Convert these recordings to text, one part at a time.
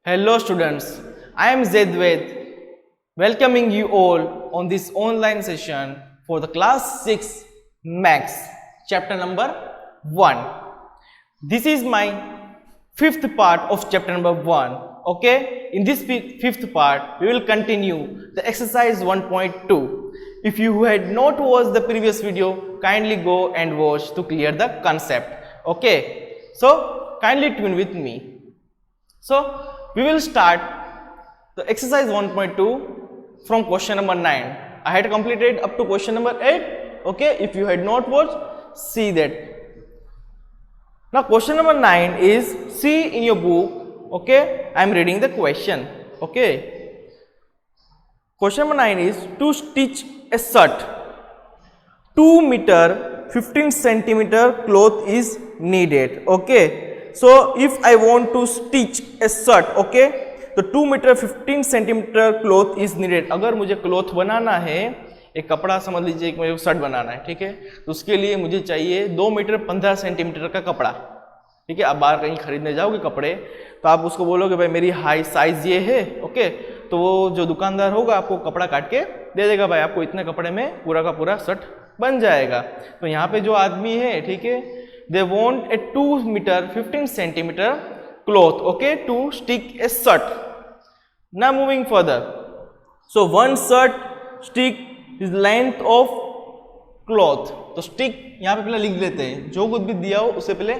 Hello students, I am Zaid Ved, welcoming you all on this online session for the class 6 Maths chapter number 1. This is my fifth part of chapter number 1. Okay, in this fifth part we will continue the exercise 1.2. If you had not watched the previous video, kindly go and watch to clear the concept. Okay, so kindly tune with me. So we will start the exercise 1.2 from question number 9. I had completed up to question number 8. Okay, if you had not watched, see that. Now question number 9 is, see in your book. Okay, I am reading the question. Okay, question number 9 is, to stitch a shirt 2 meter 15 centimeter cloth is needed. Okay, so if I want to stitch a shirt, okay, तो 2 metre 15 centimetre cloth is needed. अगर मुझे cloth बनाना है, एक कपड़ा समझ लीजिए मुझे shirt बनाना है, ठीक है, तो उसके लिए मुझे चाहिए 2 मीटर 15 सेंटीमीटर का कपड़ा. ठीक है, आप बाहर कहीं खरीदने जाओगे कपड़े तो आप उसको बोलोगे भाई मेरी हाई साइज ये है. ओके, तो वो जो दुकानदार होगा आपको कपड़ा काट के दे देगा, भाई आपको इतने कपड़े में पूरा का पूरा शर्ट बन जाएगा. तो यहाँ पे जो आदमी है, ठीक है, they want a 2 meter 15 centimeter cloth, okay, to stick a shirt. Now moving further, so one shirt stick is length of cloth. तो stick यहाँ पे पहले लिख लेते हैं, जो कुछ भी दिया हो उससे पहले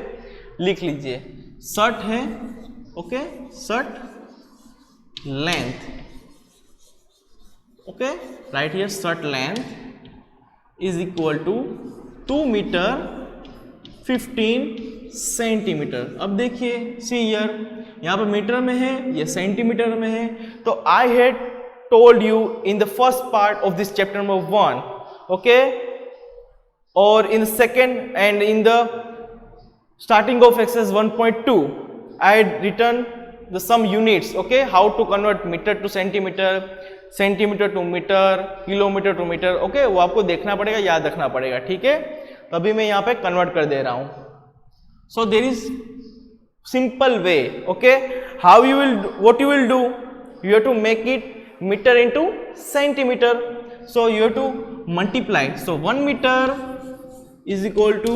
लिख लीजिए. शर्ट है, okay, shirt length, okay, right here shirt length is equal to 2 metre 15 centimetre. अब देखिए, सी ईयर, यहाँ पर मीटर में है, ये सेंटीमीटर में है. तो I had told you in the first part of this chapter number 1, okay, और in second and in the starting of exercise 1.2 I had written the some units, okay, how to convert metre to centimetre, centimetre to metre, kilometre to metre. Okay, वो आपको देखना पड़ेगा, याद रखना पड़ेगा. ठीक है, तभी मैं यहाँ पे कन्वर्ट कर दे रहा हूं. So there is simple way. Okay, how you will, what you will do, you have to make it metre into centimetre. So you have to multiply. So 1 metre is equal to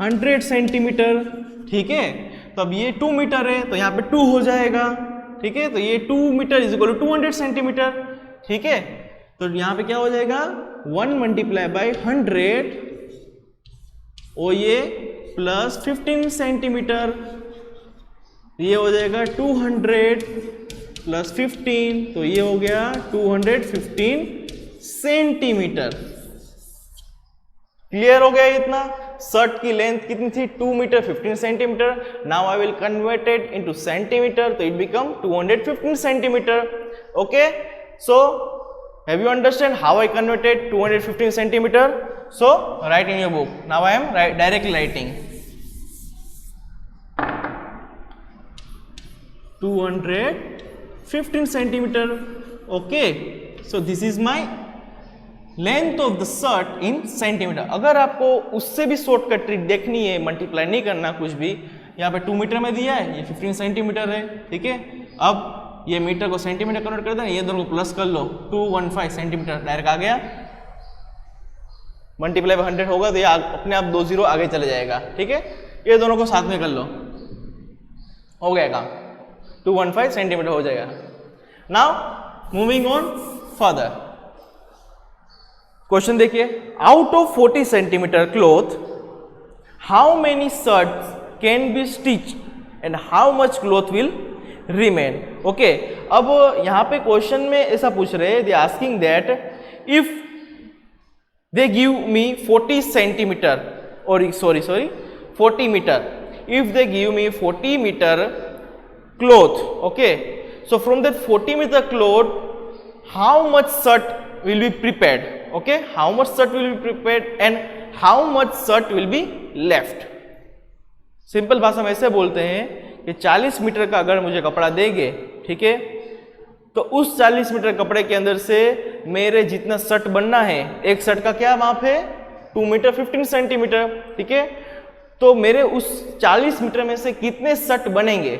100 centimetre. ठीक है, तो अब ये 2 metre है तो यहाँ पे 2 हो जाएगा. ठीक है, तो ये 2 metre is equal to 200 centimetre. ठीक है, तो यहाँ पे क्या हो जाएगा, 1 मल्टीप्लाई बाई 100 और ये प्लस 15 सेंटीमीटर, ये हो जाएगा 200 प्लस 15, तो ये हो गया 215 सेंटीमीटर. क्लियर हो गया इतना. शर्ट की लेंथ कितनी थी, 2 metre 15 centimetre. Now I will convert it into centimetre, तो it become 215 centimetre. Okay, so have you understand how I converted 215 centimeter? So write in your book. Now I am directly writing 215 centimeter. Okay, so this is my length of the shirt in centimeter. अगर आपको उससे भी shortcut trick देखनी है, multiply नहीं करना कुछ भी, यहाँ पे 2 मीटर में दिया है, ये 15 सेंटीमीटर है. ठीक है, अब ये मीटर को सेंटीमीटर कन्वर्ट कर देना, ये दोनों को प्लस कर लो, 215 सेंटीमीटर डायरेक्ट आ गया. मल्टीप्लाई बाय 100 होगा तो ये अपने आप 2 जीरो आगे चले जाएगा. ठीक है, ये दोनों को साथ में कर लो, हो गया काम, 215 सेंटीमीटर हो जाएगा. Now moving on further, question देखिए. Out of 40 centimetre cloth how many shirts can be stitch and how much cloth will remain. Okay, अब यहाँ पे क्वेश्चन में ऐसा पूछ रहे हैं, they asking that if they give me 40 centimetre और sorry 40 metre, if they give me 40 metre cloth. Okay, so from that 40 metre cloth how much shirt will be prepared. Okay, how much shirt will be prepared and how much shirt will be left. Simple भाषा में ऐसे बोलते हैं कि 40 metre का अगर मुझे कपड़ा देंगे, ठीक है, तो उस 40 मीटर कपड़े के अंदर से मेरे जितना शर्ट बनना है, एक शर्ट का क्या माप है, 2 मीटर 15 सेंटीमीटर. ठीक है, तो मेरे उस 40 मीटर में से कितने शर्ट बनेंगे,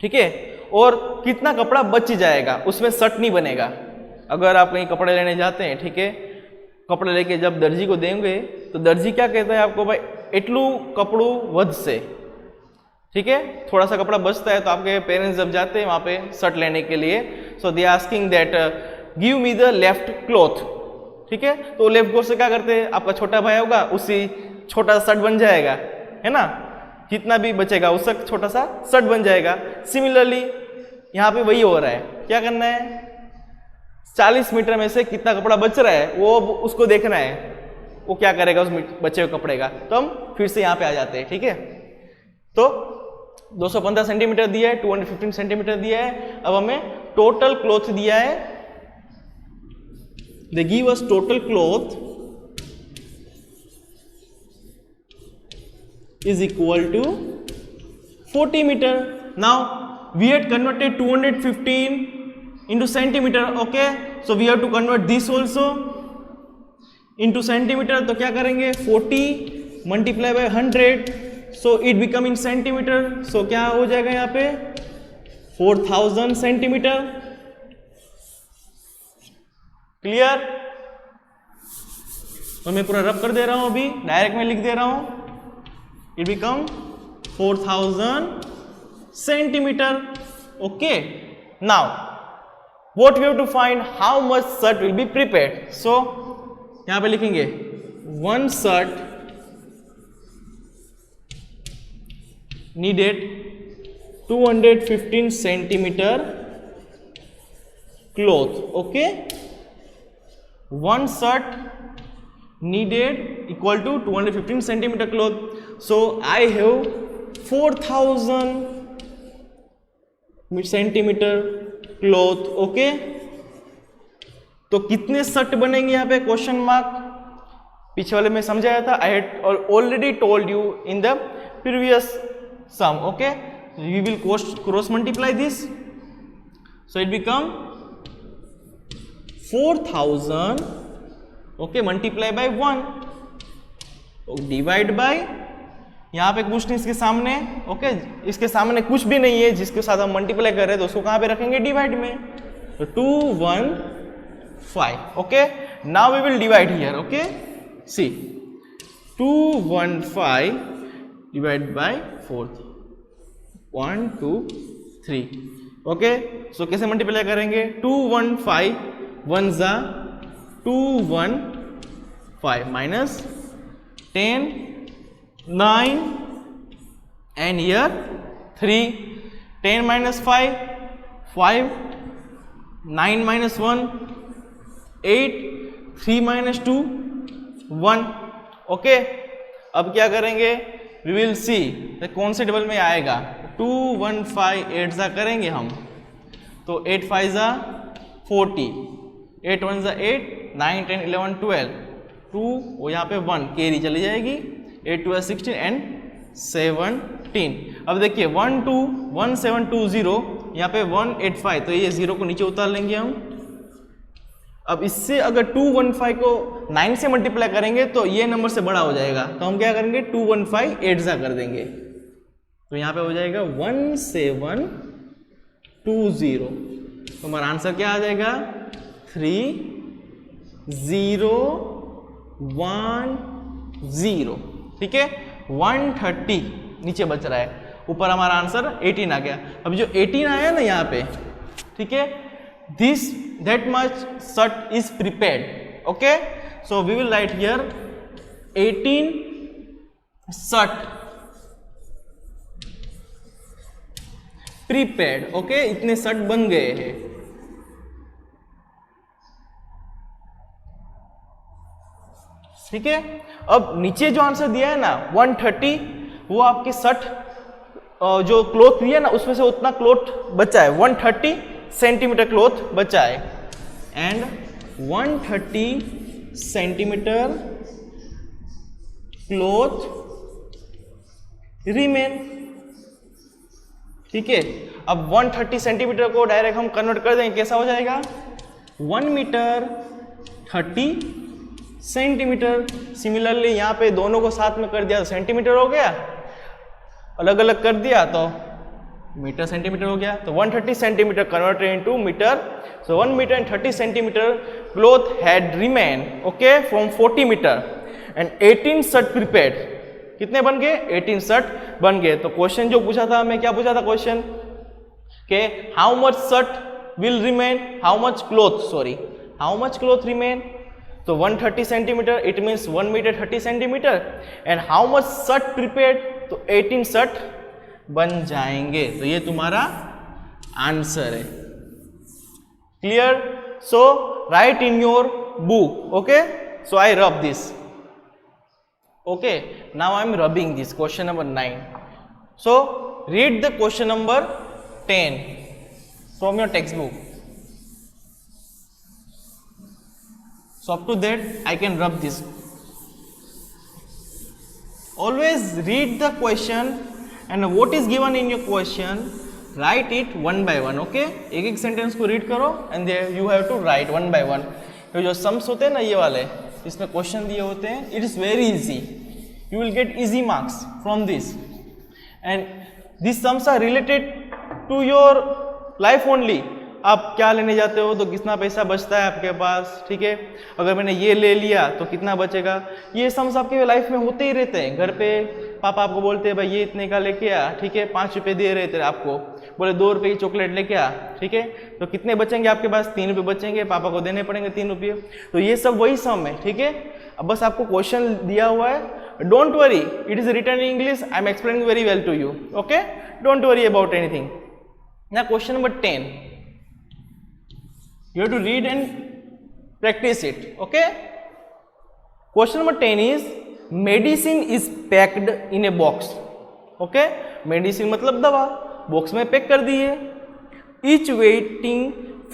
ठीक है, और कितना कपड़ा बच जाएगा, उसमें शर्ट नहीं बनेगा। अगर आप कहीं कपड़े लेने जाते हैं, ठीक है, कपड़े लेके जब दर्जी को देंगे तो दर्जी क्या कहता है आपको, भाई इतलू कपड़ू वध से, ठीक है, थोड़ा सा कपड़ा बचता है तो आपके पेरेंट्स जब जाते हैं वहाँ पे शर्ट लेने के लिए, so they asking that give me the left cloth, ठीक है, तो लेफ्ट क्लॉथ से क्या करते हैं, आपका छोटा भाई होगा उसी छोटा सा शर्ट बन जाएगा, है ना, जितना भी बचेगा उसका छोटा सा शर्ट बन जाएगा। सिमिलरली यहाँ पे वही हो रहा है, क्या करना है, 40 मीटर में से कितना कपड़ा बच रहा है वो उसको देखना है, वो क्या करेगा उस बचे हुए कपड़े का। तो हम फिर से यहाँ पे आ जाते हैं, ठीक है, तो 215 सेंटीमीटर दिया है, 215 सेंटीमीटर दिया है। अब हमें टोटल क्लॉथ दिया है, they give us total cloth is equal to 40 meter. Now we had converted 215 into centimeter, okay, so we have to convert this also into centimeter. तो क्या करेंगे, 40 multiply by 100, so it become in centimeter, so क्या हो जाएगा यहाँ पे 4000 centimetre. Clear, और मैं पूरा रब कर दे रहा हूं, अभी डायरेक्ट में लिख दे रहा हूं, it become 4000 centimeter, okay. Now what we have to find, how much shirt will be prepared, so यहाँ पे लिखेंगे one shirt needed 215 centimeter cloth, okay, one shirt needed equal to 215 centimeter cloth, so I have 4000 centimeter cloth, okay. तो कितने shirt बनेंगे यहाँ पे question mark, पीछे वाले में समझाया था, I had already told you in the previous sum, okay, we will cross multiply this, so it become 4000, okay, multiply by 1, divide by, यहाँ पे कुछ नहीं इसके सामने, ओके, इसके सामने कुछ भी नहीं है, जिसके साथ हम मल्टीप्लाई कर रहे हैं तो उसको कहाँ पे रखेंगे, डिवाइड में, तो 215, okay. Now we will divide here, okay, see 215 divide by 4, 1 2 3, ओके. सो कैसे मल्टीप्लाई करेंगे, 215 1 जा 215 minus 10 9 and here 3, 10 minus 5 5, 9 minus 1 8, 3 minus 2 1, okay. अब क्या करेंगे, वी विल सी कौन से टेबल में आएगा, 215 8 जा करेंगे हम, तो 8 5 जा 40, 8 1 जा 8, 9 10 11 12, 2 वो यहाँ पे 1 कैरी चली जाएगी, 8 2 16 एंड 17. अब देखिए 1 2 1 7 2 0, यहाँ पे 185, तो ये 0 को नीचे उतार लेंगे हम. अब इससे अगर 215 को 9 से मल्टीप्लाई करेंगे तो ये नंबर से बड़ा हो जाएगा, तो हम क्या करेंगे 215 8 जा कर देंगे, तो यहाँ पे हो जाएगा 1720. तो हमारा आंसर क्या आ जाएगा 3010. ठीक है, 130 नीचे बच रहा है, ऊपर हमारा आंसर 18 आ गया. अब जो 18 आया ना यहाँ पे, ठीक है, that much shirt is prepared. Okay, so we will write here 18 shirt prepared. Okay, इतने शर्ट बन गए हैं. ठीक है, अब नीचे जो आंसर दिया है ना 130, वो आपके शर्ट जो क्लॉथ दिया ना उसमें से उतना क्लॉथ बचा है, 130 सेंटीमीटर क्लॉथ बचा है, एंड 130 सेंटीमीटर क्लॉथ रिमेन. ठीक है, अब 130 सेंटीमीटर को डायरेक्ट हम कन्वर्ट कर देंगे, कैसा हो जाएगा 1 मीटर 30 सेंटीमीटर. सिमिलरली यहाँ पे दोनों को साथ में कर दिया तो सेंटीमीटर हो गया, अलग अलग कर दिया तो मीटर सेंटीमीटर हो गया, तो 130 centimetre converted into metre, so 1 metre and 30 centimetre cloth had remain, okay, from 40 metre and 18 shirt prepared. कितने बन गए? 18 शर्ट बन गए। तो क्वेश्चन जो पूछा था हमें, क्या पूछा था क्वेश्चन के how much shirt will remain, how much cloth, sorry how much cloth remain, तो 130 centimetre, it means 1 metre 30 centimetre, and how much shirt prepared, तो 18 शर्ट बन जाएंगे। तो ये तुम्हारा आंसर है। Clear? So right in your book, okay, so I rub this, okay, now I M rubbing this question number 9. So read the question number 10 from your textbook. So up to that I can rub this. Always read the question and what is given in your question, write it one by one. Okay, एक एक sentence को read करो and there you have to write one by one. तो जो sums होते हैं ना ये वाले, इसमें क्वेश्चन दिए होते हैं, it is very easy. You will get easy marks from this. And these sums are related to your life only. आप क्या लेने जाते हो तो कितना पैसा बचता है आपके पास, ठीक है, अगर मैंने ये ले लिया तो कितना बचेगा, ये सम्स आपके लाइफ में होते ही रहते हैं। घर पे पापा आपको बोलते हैं भाई ये इतने का लेके आ, ठीक है, 5 रुपये दे रहे थे आपको, बोले 2 रुपये की चॉकलेट लेके आ, ठीक है, तो कितने बचेंगे आपके पास? 3 रुपये बचेंगे, पापा को देने पड़ेंगे 3 रुपये। तो ये सब वही सम है, ठीक है। अब बस आपको क्वेश्चन दिया हुआ है, don't worry, it is written in English, I am explaining very well to you, okay, don't worry about anything. Now question number 10, you have to read and practice it, okay. Question number 10 is medicine is packed in a box, okay, medicine मतलब दवा box में pack कर दी है, each weighing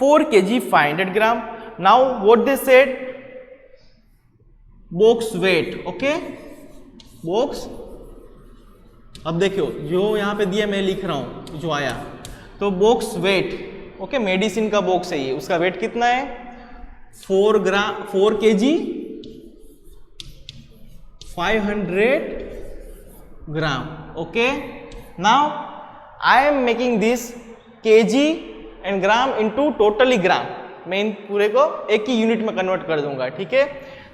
4 kg 500 gram. Now what they said, box weight, okay, box, अब देखो जो यहाँ पे दिया मैं लिख रहा हूँ जो आया, तो बॉक्स वेट, ओके, मेडिसिन का बॉक्स है ये, उसका वेट कितना है? 4 kg 500 gram, okay. Now I am making this kg and gram into totally gram, मैं इन पूरे को एक ही यूनिट में कन्वर्ट कर दूंगा, ठीक है।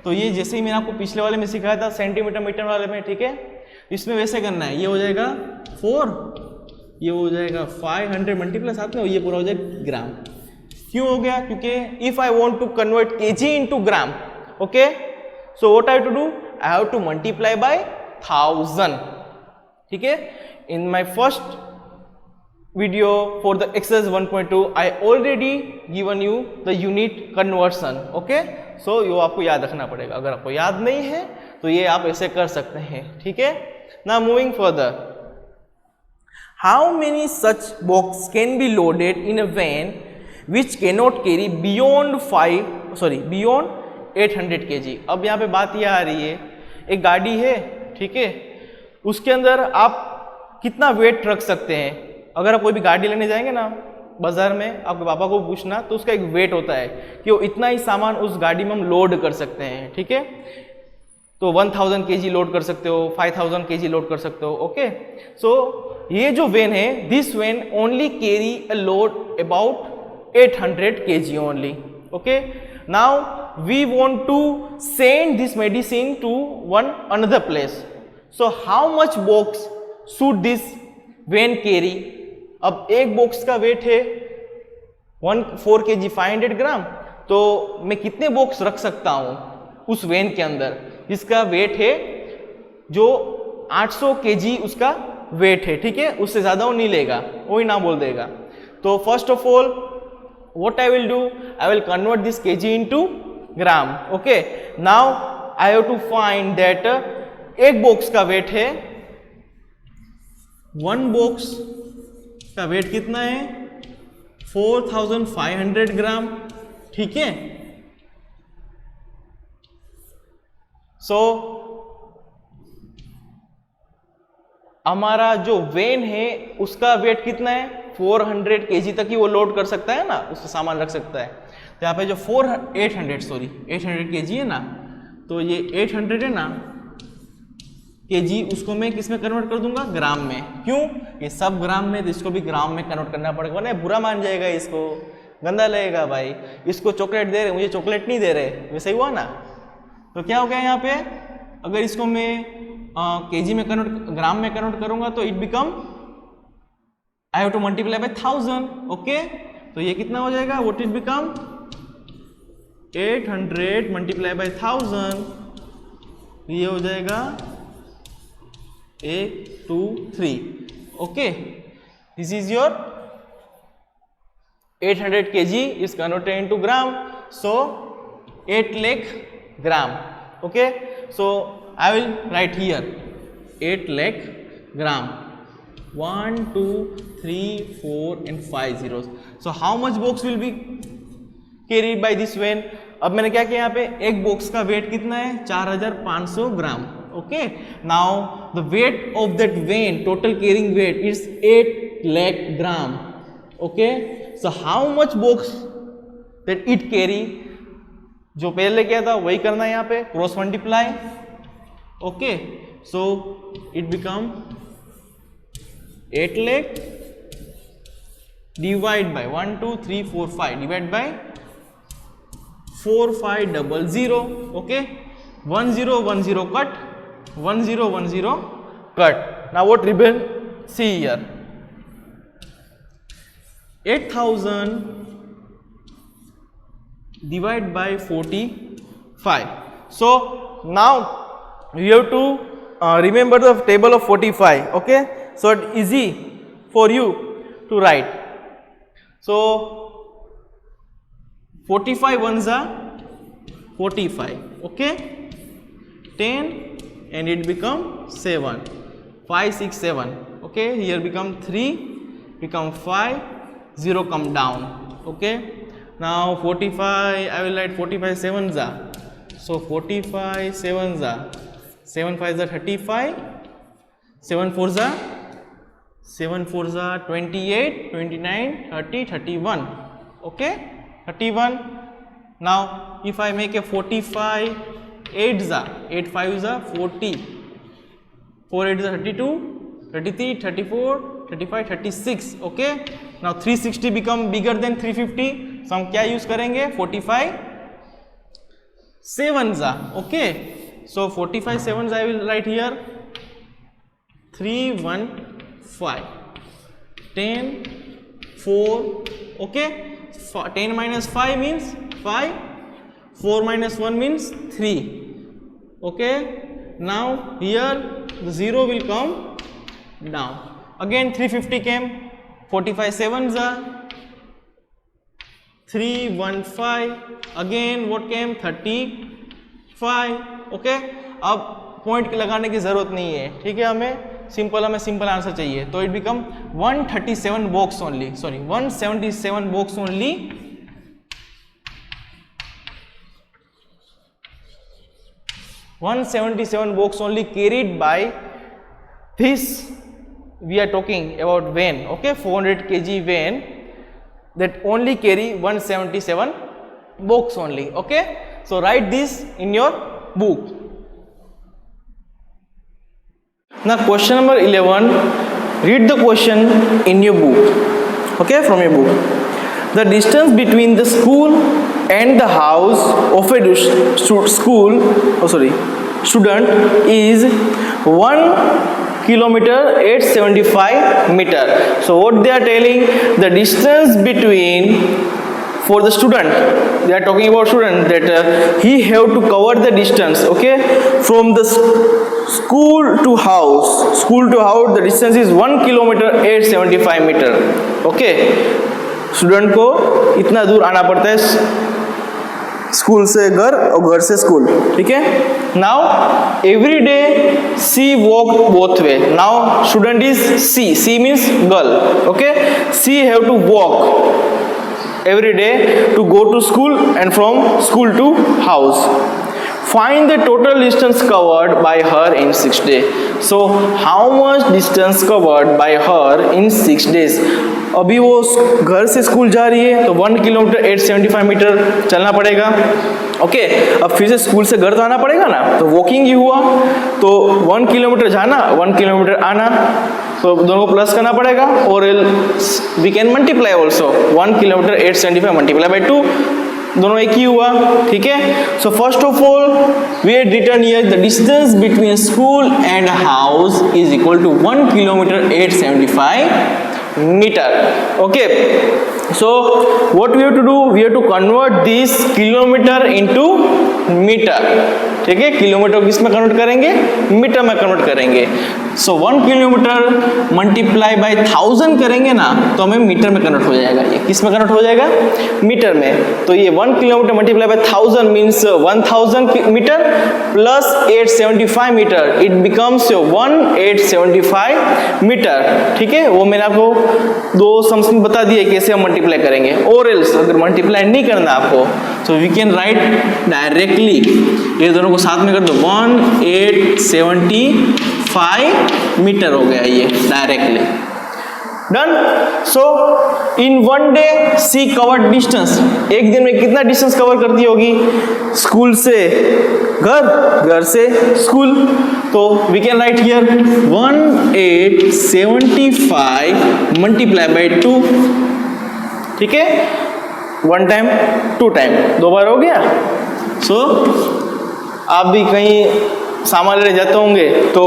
तो ये जैसे ही मैंने आपको पिछले वाले में सिखाया था सेंटीमीटर मीटर वाले में, ठीक है, इसमें वैसे करना है, ये हो जाएगा 4, ये हो जाएगा 500 मल्टीप्लाई साथ में ये पूरा हो जाएगा ग्राम। क्यों हो गया? क्योंकि if I want to convert K G into gram, okay, so what I have to do, I have to multiply by 1000, ठीक है। In my first video for the exercise 1.2 I already given you the unit conversion, okay, so ये आपको याद रखना पड़ेगा, अगर आपको याद नहीं है तो ये आप ऐसे कर सकते हैं, ठीक है। Now moving further, how many such box can be loaded in a van which cannot carry beyond 800 kg. अब यहाँ पे बात यह आ रही है, एक गाड़ी है, ठीक है, उसके अंदर आप कितना वेट रख सकते हैं। अगर आप कोई भी गाड़ी लेने जाएंगे ना बाजार में, आपके पापा को पूछना, तो उसका एक वेट होता है कि वो इतना ही सामान उस गाड़ी में हम लोड कर सकते हैं, ठीक है। तो 1000 kg लोड कर सकते हो, 5000 kg लोड कर सकते हो, ओके। सो ये जो वेन है, this van only carry a load about 800 kg only, okay. Now we want to send this medicine to one another place, so how much box should this van carry. अब एक box का weight है 4 kg 500 ग्राम, तो मैं कितने box रख सकता हूं उस वेन के अंदर, जिसका वेट है जो 800 kg उसका वेट है, ठीक है, उससे ज्यादा वो नहीं लेगा, वो ही ना बोल देगा। तो first of all what I will do, I will convert this kg into gram, okay. Now I have to find that एक बॉक्स का वेट है, 1 बॉक्स का वेट कितना है? 4500 ग्राम, ठीक है। सो हमारा जो वेन है उसका वेट कितना है? 400 kg तक ही वो लोड कर सकता है ना, उसका सामान रख सकता है। तो यहाँ पे जो 800 kg है ना, तो ये 800 है ना, केजी उसको मैं किस में कन्वर्ट कर दूंगा, ग्राम में। क्यों, ये सब ग्राम में, तो इसको भी ग्राम में कन्वर्ट करना पड़ेगा, वरना बुरा मान जाएगा, इसको गंदा लगेगा भाई। इसको चॉकलेट दे रहे, मुझे चॉकलेट नहीं दे रहे, वैसे ही हुआ ना। तो क्या हो गया यहाँ पे, अगर इसको मैं केजी में कन्वर्ट, ग्राम में कन्वर्ट करूंगा तो it become, I have to multiply by 1000। Okay, तो ये कितना हो जाएगा, what it become 800 multiply by 1000, ये हो जाएगा 1 2 3। Okay, this is your 800 kg is converted into gram, so 8 lakh gram. Okay, so I will write here 8 lakh gram. 1 2 3 4 and 5 zeros. So how much box will be carried by this vein? अब मैंने क्या किया यहाँ पे, एक box का wait कितना है, 4500 gram. Okay, now the weight of that van, total carrying weight is 8 lakh gram. Okay, so how much box that it carry, जो पहले किया था वही करना है यहाँ पे, cross multiply. Okay, so it become 8 lakh divide by 1 2 3 4 5 divide by 4500। Okay, 1010 cut, 1010 cut. Now what ribbon? See here, 8000 divided by 45. So now you have to remember the table of 45. Okay, so it's easy for you to write. So 45 ones are 45. Okay, 10 and it become 7, 5 6 7. Okay, here become 3, become 5, 0 come down. Okay, now 45, I will write 45 sevens are, so 45 sevens are, 7 5s are 35, 7 4s are 28, 29, 30, 31. Okay, 31. Now if I make a 45 8s are, 8 5s are 40, 4 8s are 32, 33, 34, 35, 36. Okay, now 360 become bigger than 350, so हम क्या use करेंगे, 45 sevens are. Okay, so 45 sevens I will write here, 3 1 5, 10 4. Okay, 10 minus 5 means 5, 4 minus 1 means 3. Okay, now here the 0 will come down. Again 350 came, 45 sevens are, 3 1 5. Again what came, 35. Okay, अब point लगाने की जरूरत नहीं है, ठीक है, हमें सिंपल आंसर चाहिए, तो it become 137 box only, sorry 177 box only, 177 box only carried by this, we are talking about van. Okay, 400 kg van that only carry 177 box only. Okay, so write this in your book. Now question number 11, read the question in your book. Okay, from your book. The distance between the school and the house of a student is 1 kilometer 875 meter. So what they are telling, the distance between, for the student, they are talking about student, that he have to cover the distance, okay, from the school to house, the distance is 1 kilometer 875 meter. Okay, student को इतना दूर आना पड़ता है school से घर और घर से स्कूल, ठीक है। Now every day she walk both way, now student is she means girl, okay, she have to walk every day to go to school and from school to house. Find the total distance covered by her in 6 days. So how much distance covered by her in 6 days? अभी वो घर से school जा रही है तो 1 kilometre 875 metre चलना पड़ेगा. ओके अब फिर से स्कूल से घर तो आना पड़ेगा ना, तो वॉकिंग ही हुआ, तो 1 किलोमीटर जाना 1 किलोमीटर आना, तो दोनों को प्लस करना पड़ेगा. और we can multiply also. 1 kilometre 875 multiply by 2, दोनों एक ही हुआ. ठीक है. So first of all we had written here the distance between school and house is equal to 1 kilometre 875 meter. Okay, so what we have to do, we have to convert this kilometer into meter. ठीक है, kilometre किस में convert करेंगे, metre में convert करेंगे. सो 1 kilometre multiply by 1000 करेंगे ना तो हमें मीटर में कन्वर्ट हो जाएगा. ये किस में कन्वर्ट हो जाएगा, मीटर में. तो ये 1 kilometre multiply by 1000 means 1000 metre plus 875 metre, it becomes 1875 metre. ठीक है, वो मैंने आपको दो सम्स में बता दिए कैसे हम मल्टीप्लाई करेंगे. और एल्स अगर मल्टीप्लाई नहीं करना आपको तो वी कैन राइट डायरेक्टली, ये दोनों को साथ में कर दो, 1875 मीटर हो गया ये डायरेक्टली. डन. सो इन 1 डे सी कवर्ड डिस्टेंस, एक दिन में कितना डिस्टेंस कवर करती होगी, स्कूल से घर, घर से स्कूल. तो we can write here 1875 multiply by 2. ठीक है, 1 टाइम 2 टाइम, 2 बार हो गया. सो आप भी कहीं सामान लेने जाते होंगे तो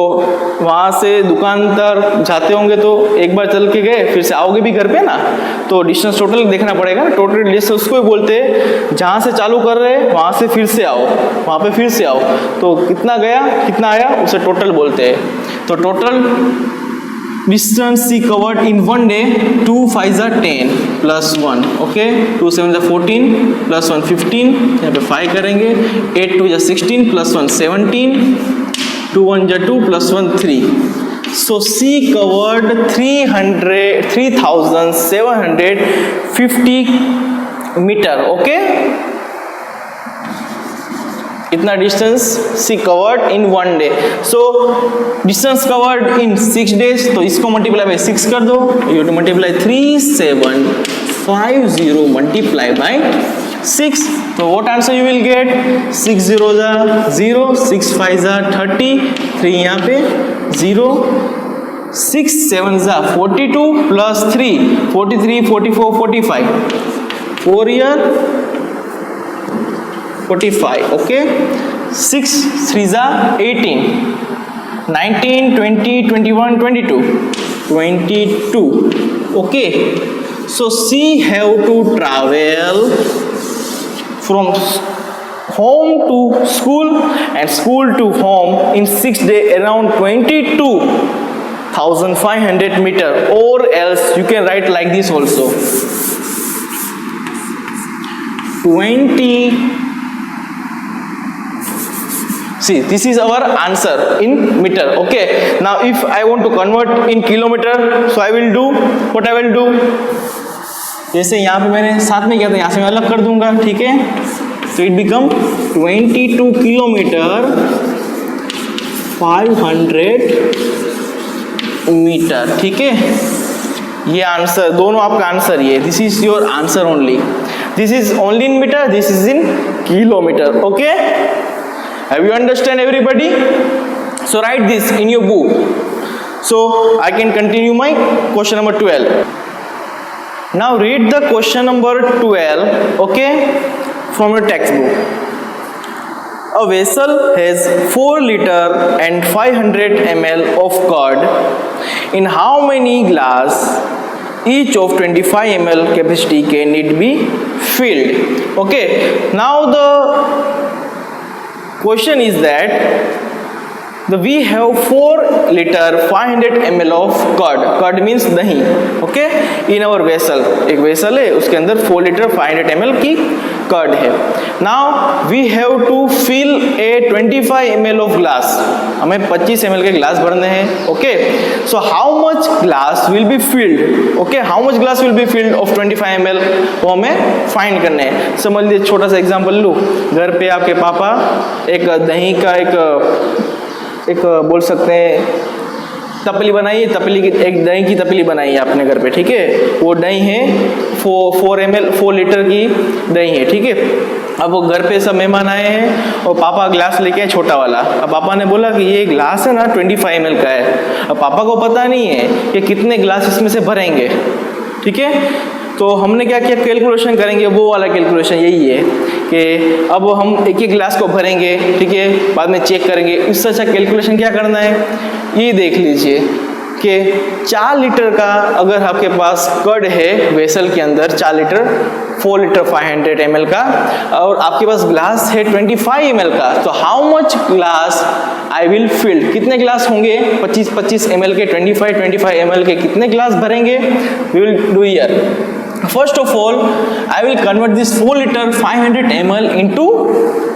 वहाँ से दुकान तक जाते होंगे तो एक बार चल के गए, फिर से आओगे भी घर पे ना, तो डिस्टेंस टोटल देखना पड़ेगा ना. टोटल डिस्टेंस उसको बोलते हैं जहाँ से चालू कर रहे हैं वहाँ से फिर से आओ, वहाँ पे फिर से आओ, तो कितना गया कितना आया उसे टोटल बोलते हैं. तो total distance she covered in 1 day, 2 5s are 10 plus 1, okay, 2 7s are 14 plus 1 15, यहाँ पे 5 करेंगे, 8 2 is 16 plus 1 17, 2 1 is 2 plus 1 3. So she covered 3750 meter. Okay, इतना distance she covered in 1 day. So distance covered in 6 days, तो इसको multiply by 6 कर दो. You to multiply 3750 multiply by 6. तो what answer you will get, 6 0 0, 6 5 30, 3 यहाँ पे 0, 6 7 42 plus 3 43 44 45, 4 year 45. Okay, 6 3s are 18, 19 20 21 22 22. Okay, so she have to travel from home to school and school to home in 6 days around 22,500 meter. Or else you can write like this also, 20. See, this is our answer in meter. Okay, now if I want to convert in kilometer, so I will do what I will do. जैसे यहाँ पे मैंने साथ में किया था, यहाँ से मैं अलग कर दूंगा. ठीक है, so it become 22 kilometre 500 metre. ठीक है, ये आंसर दोनों आपका आंसर ये, this is your answer only. This is only in metre, this is in kilometre. Okay, have you understand everybody? So write this in your book. So I can continue my question number 12. Now read the question number 12, okay, from your textbook. A vessel has 4 liter and 500 ml of curd. In how many glass each of 25 ml capacity can it be filled? Okay, now the question is that we have 4 liter 500 ml of curd means दही, okay, in our vessel, एक vessel है उसके अंदर 4 litre 500 ml की curd है. Now we have to fill a 25 ml of glass, हमें 25 ml के glass भरने हैं, okay. So how much glass will be filled, okay, how much glass will be filled of 25 ml, वो हमें find करने हैं. समझ लीजिए छोटा सा एग्जांपल लूँ, घर पे आपके पापा एक दही का एक बोल सकते हैं तपली बनाई है, तपली की एक दही की तपली बनाई है आपने घर पे, ठीक है. वो दही है 4 लीटर की दही है, ठीक है. अब वो घर पे सब मेहमान आए हैं और पापा ग्लास लेके आए छोटा वाला. अब पापा ने बोला कि ये ग्लास है ना 25 ml का है. अब पापा को पता नहीं है कि कितने ग्लास इसमें से भरेंगे, ठीक है. तो हमने क्या किया, कैलकुलेशन करेंगे, वो वाला कैलकुलेशन यही है कि अब हम एक एक ग्लास को भरेंगे, ठीक है, बाद में चेक करेंगे. इससे अच्छा कैलकुलेशन क्या करना है, ये देख लीजिए कि 4 लीटर का अगर आपके पास कर्ड है वेसल के अंदर 4 लीटर 4 लीटर 500 ml का, और आपके पास ग्लास है 25 ml का, तो how much glass I will fill, कितने ग्लास होंगे 25 ml के, 25 ml के कितने ग्लास भरेंगे, we will do here. First of all, I will convert this 4 liter 500 ml into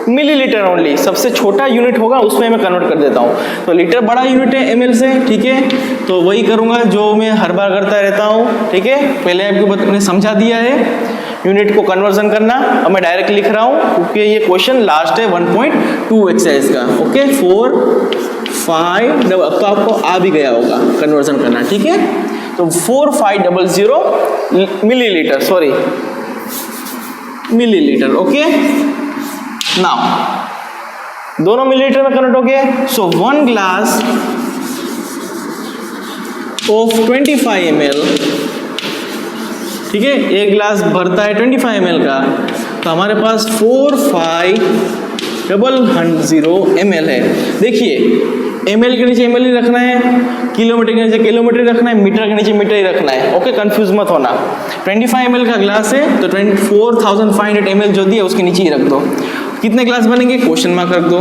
millilitre only. सबसे छोटा यूनिट होगा उसमें मैं कन्वर्ट कर देता हूँ. तो लीटर बड़ा यूनिट है ml से, ठीक है, तो वही करूँगा जो मैं हर बार करता रहता हूँ, ठीक है. पहले आपको मैंने समझा दिया है यूनिट को कन्वर्जन करना. अब मैं डायरेक्ट लिख रहा हूँ क्योंकि ये क्वेश्चन लास्ट है 1.2 एक्सरसाइज का, ओके. 4 5 अब तो आपको आ भी गया होगा कन्वर्जन करना, ठीक है. तो 4500 millilitre, sorry millilitre, okay. Now दोनों मिलीलीटर में कन्वर्ट हो गए. सो 1 ग्लास ऑफ 25 ml, ठीक है, एक ग्लास भरता है 25 ml का, तो हमारे पास 4500 ml है. देखिए ml के नीचे ml ही रखना है, किलोमीटर के नीचे किलोमीटर ही रखना है, मीटर के नीचे मीटर ही रखना है, ओके. कंफ्यूज मत होना. 25 ml का ग्लास है तो 4500 ml जो दिया उसके नीचे ही रख दो. कितने ग्लास बनेंगे, क्वेश्चन मार्क रख दो,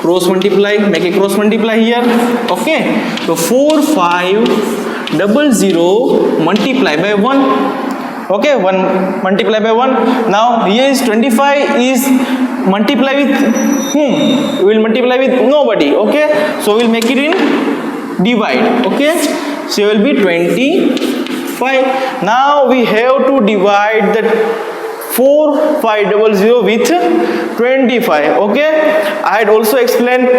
cross multiply, make a cross multiply here, okay. तो 4500 multiply by 1, okay, 1 multiply by 1. Now here is 25 is multiply with whom, we will multiply with nobody, okay. So we will make it in divide, okay. So it will be 25. Now we have to divide the 4500 with 25, okay. I had also explained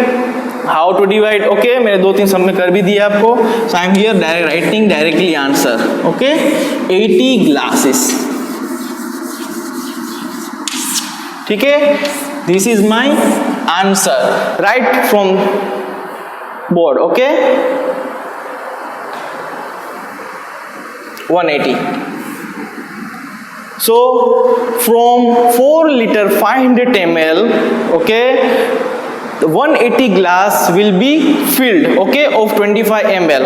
how to divide, okay. मैंने 2-3 सब में कर भी दिया आपको. So I am here writing directly answer, okay. 80 glasses, ठीक है. This is my answer, right from board, okay. 180. So from 4 liter 500 ml, okay, the 180 glass will be filled, okay, of 25 ml.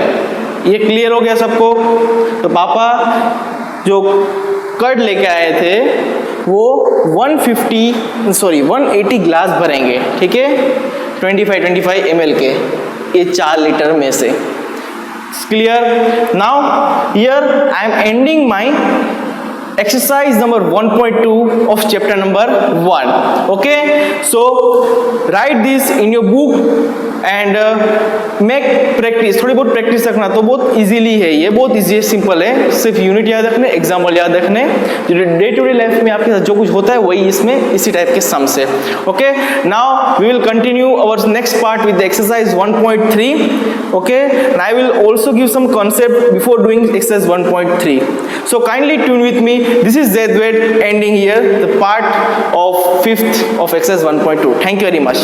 ये क्लियर हो गया सबको. तो पापा जो curd लेके आए थे वो 180 ग्लास भरेंगे, ठीक है, 25 ml के, ये 4 लीटर में से. Clear. Now here I am ending my exercise number 1.2 of chapter number 1, okay. So write this in your book and make practice. थोड़ी बहुत प्रैक्टिस रखना, तो बहुत इजीली है, ये बहुत इजी है, सिंपल है. सिर्फ यूनिट याद रखने, एग्जाम्पल याद रखने, जो डे टू डे लाइफ में आपके साथ जो कुछ होता है वही इसमें इसी टाइप के सम्स है, okay. Now we will continue our next part with the exercise 1.3, okay. And I will also give some concept before doing exercise 1.3. So kindly tune with me. This is Zaid ending here the part of 5th of exercise 1.2. Thank you very much.